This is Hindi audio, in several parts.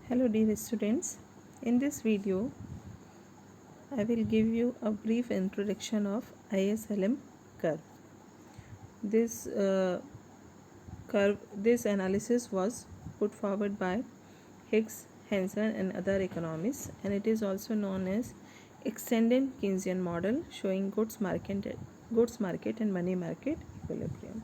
Hello dear students, in this video I will give you a brief introduction of ISLM curve. This analysis was put forward by Higgs, Hansen and other economists, and it is also known as extended Keynesian model showing goods market and money market equilibrium.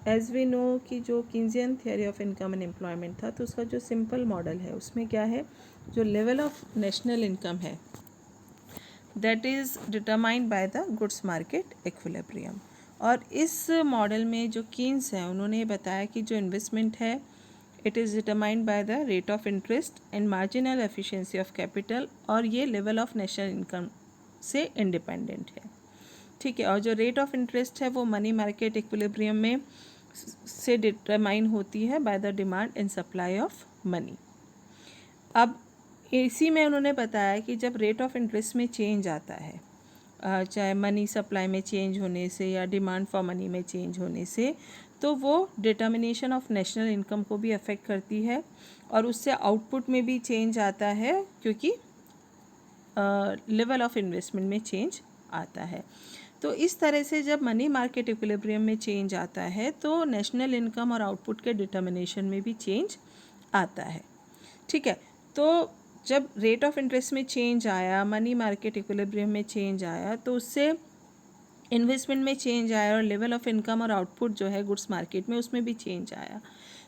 As we know कि जो Keynesian theory of income and employment था तो उसका जो सिंपल मॉडल है उसमें क्या है, जो लेवल ऑफ नेशनल इनकम है that is determined by the goods market equilibrium. और इस मॉडल में जो कीन्स हैं उन्होंने बताया कि जो इन्वेस्टमेंट है it is determined by the rate of interest and marginal efficiency of capital, और ये लेवल ऑफ नेशनल इनकम से इंडिपेंडेंट है। ठीक है, और जो रेट ऑफ इंटरेस्ट है वो मनी मार्केट इक्विलिब्रियम में से डिटरमाइन होती है by the demand and supply of money. अब इसी में उन्होंने बताया कि जब रेट ऑफ इंटरेस्ट में चेंज आता है, चाहे मनी सप्लाई में चेंज होने से या डिमांड फॉर मनी में चेंज होने से, तो वो डिटर्मिनेशन ऑफ नेशनल इनकम को भी अफेक्ट करती है और उससे आउटपुट में भी चेंज आता है क्योंकि लेवल ऑफ इन्वेस्टमेंट में चेंज आता है। तो इस तरह से जब मनी मार्केट इक्विलिब्रियम में चेंज आता है तो नेशनल इनकम और आउटपुट के डिटर्मिनेशन में भी चेंज आता है। ठीक है, तो जब रेट ऑफ इंटरेस्ट में चेंज आया, मनी मार्केट इक्विलिब्रियम में चेंज आया, तो उससे इन्वेस्टमेंट में चेंज आया और लेवल ऑफ इनकम और आउटपुट जो है गुड्स मार्केट में उसमें भी चेंज आया।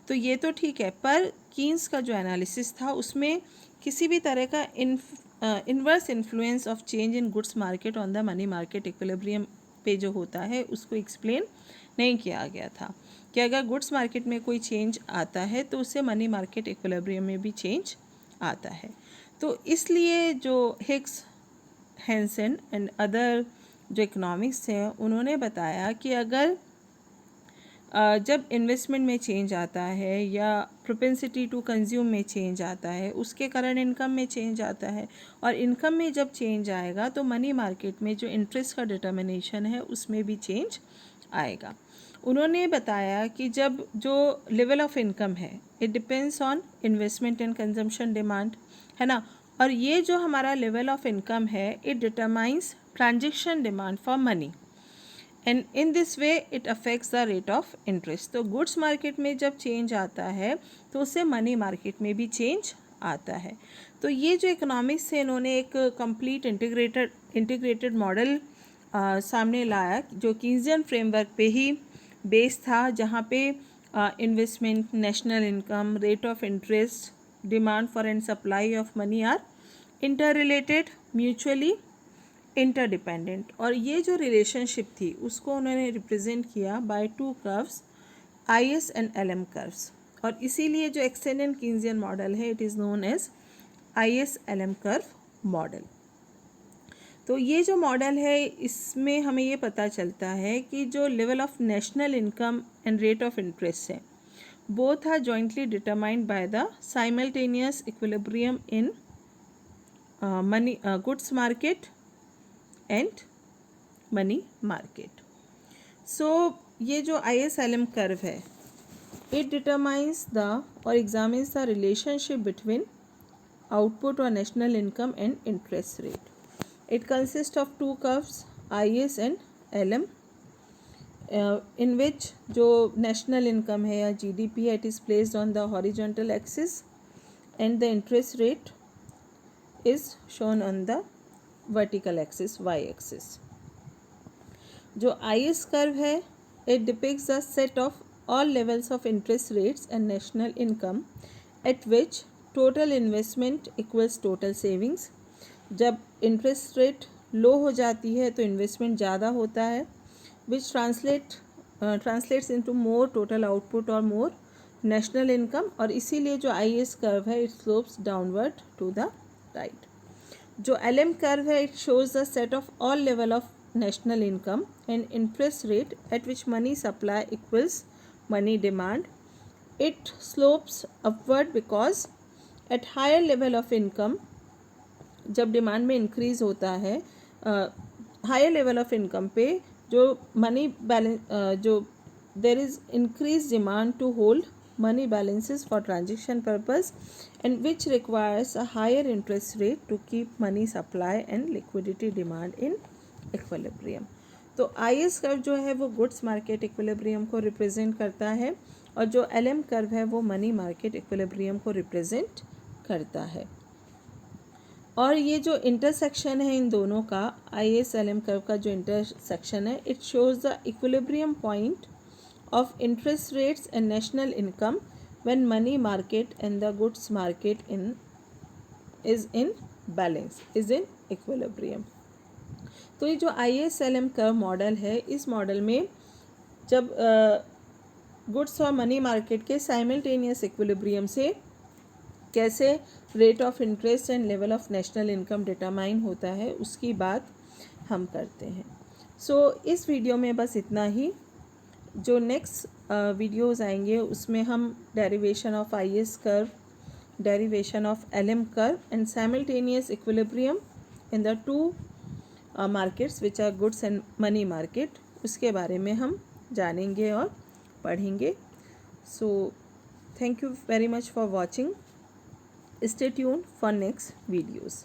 तो ये तो ठीक है, पर कीन्स का जो एनालिसिस था उसमें किसी भी तरह का inverse influence of change in goods market on the money market equilibrium पे जो होता है उसको एक्सप्लेन नहीं किया गया था कि अगर गुड्स मार्केट में कोई चेंज आता है तो उससे मनी मार्केट इक्विलिब्रियम में भी चेंज आता है। तो इसलिए जो हिग्स, हैंसन एंड अदर जो इकोनॉमिक्स हैं उन्होंने बताया कि अगर जब इन्वेस्टमेंट में चेंज आता है या प्रोपेंसिटी टू कंज्यूम में चेंज आता है उसके कारण इनकम में चेंज आता है, और इनकम में जब चेंज आएगा तो मनी मार्केट में जो इंटरेस्ट का डिटर्मिनेशन है उसमें भी चेंज आएगा। उन्होंने बताया कि जब जो लेवल ऑफ इनकम है it depends on investment and consumption demand, है ना, और ये जो हमारा लेवल ऑफ इनकम है it determines transaction demand for money and in this way it affects the rate of interest. तो गुड्स मार्केट में जब चेंज आता है तो उससे मनी मार्केट में भी चेंज आता है। तो ये जो इकोनॉमिक्स से इन्होंने एक कंप्लीट इंटीग्रेटेड मॉडल सामने लाया जो कीन्जियन फ्रेमवर्क पे ही बेस था, जहाँ पे investment, national income, rate of interest, demand for and supply of money are interrelated, mutually interdependent. और ये जो रिलेशनशिप थी उसको उन्होंने रिप्रेजेंट किया by two curves, IS and LM curves, और इसीलिए जो एक्सटेंडेड कीन्जियन मॉडल है it is known as IS LM curve model. तो ये जो मॉडल है इसमें हमें ये पता चलता है कि जो level of national income and rate of interest है both are jointly determined by the simultaneous equilibrium in money goods market and money market. So ये जो ISLM कर्व है इट डिटरमाइंस द और examines the relationship between output और national income and interest rate. It consist of two curves IS and LM in which जो नेशनल इनकम है या GDP है it is placed on the horizontal axis and the interest rate is shown on the vertical axis, y axis. जो IS कर्व है it depicts the set of all levels of interest rates and national income at which total investment equals total savings. जब इंटरेस्ट रेट लो हो जाती है तो इन्वेस्टमेंट ज़्यादा होता है which translates into more total output और मोर नेशनल इनकम, और इसीलिए जो IS कर्व है it slopes downward to the right. जो LM कर्व है it shows the set of all level of national income and interest rate at which money supply equals money demand. It slopes upward because at higher level of income जब डिमांड में इंक्रीज होता है, हायर लेवल ऑफ इनकम पे जो मनी बैलेंस जो there is increase demand to hold money balances for transaction purpose and which requires a higher interest rate to keep money supply and liquidity demand in equilibrium. तो IS कर्व जो है वो गुड्स मार्केट इक्विलिब्रियम को रिप्रेजेंट करता है और जो LM कर्व है वो मनी मार्केट इक्विलिब्रियम को रिप्रेजेंट करता है। और ये जो इंटरसेक्शन है इन दोनों का, IS LM कर्व का जो इंटरसेक्शन है, it shows the equilibrium point of interest rates and national income when money market and the goods market is in balance, is in equilibrium. तो ये जो ISLM कर्व मॉडल है, इस मॉडल में जब गुड्स और मनी मार्केट के साइमल्टेनियस इक्विलिब्रियम से कैसे rate of interest and level of national income determine होता है उसकी बात हम करते हैं। सो इस वीडियो में बस इतना ही। जो नेक्स्ट वीडियोज़ आएंगे उसमें हम derivation of IS curve, derivation of LM curve and simultaneous equilibrium in the two markets which are goods and money market, उसके बारे में हम जानेंगे और पढ़ेंगे। So thank you very much for watching. Stay tuned for next videos.